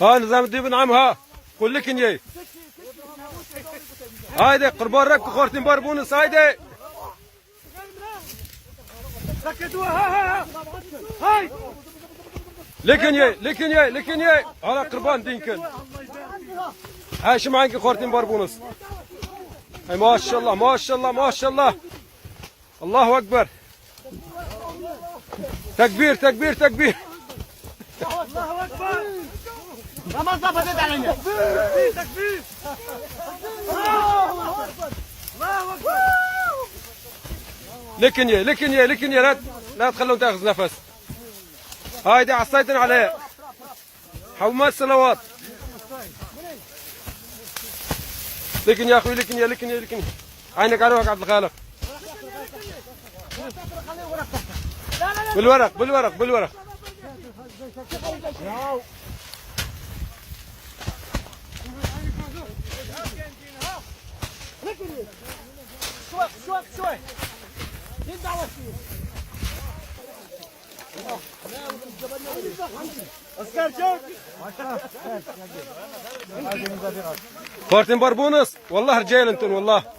ها نظام الدين بن عم ها قول لك اني هايدي قربان رك خورتين باربونس هايدي هاي لكن على قربان دينكن هاي شمعانك خورتين باربونس هاي ما شاء الله ما شاء الله ما شاء الله الله اكبر تكبير تكبير تكبير الله اكبر ما ظبطت علينا تكبير تكبير الله اكبر الله اكبر لكن لا تخلون تاخذ نفس هايدي عصيتن عليه حوما الصلوات لكن يا اخوي لكن عينك على روحك عبد الخالق بالورق شوي خورتين باربونس والله رجال انتم والله